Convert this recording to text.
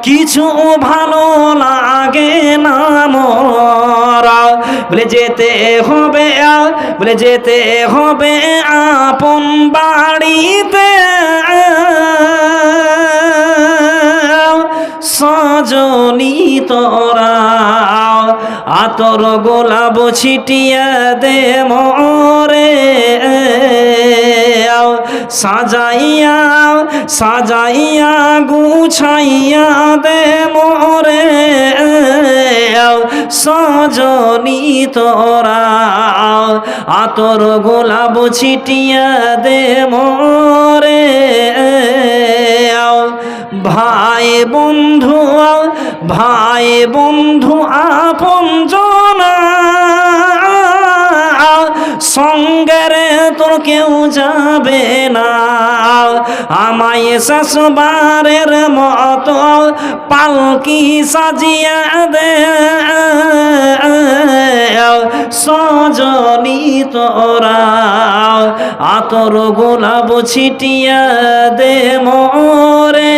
কিছু ভালো লাগে না মোরা, বলে যেতে হবে, বলে যেতে হবে আপন বাড়িতে, সজনী তোরা আতর গোলাপ ছিটিয়ে দে মোরে, সাজাইয়া সাজাইয়া গুছাইয়া দে মোরে, সজনী তোরা আতর গোলাপ ছিটিয়ে দে মোরে। ভাই বন্ধু, ভাই বন্ধু আপন জনা, সঙ্গেরে তোর কেউ যাবে না, আমায় শেষবারের মতো পালকি সাজিয়া দে, সজনী তোরা আতর গোলাপ ছিটিয়া দে মোরে।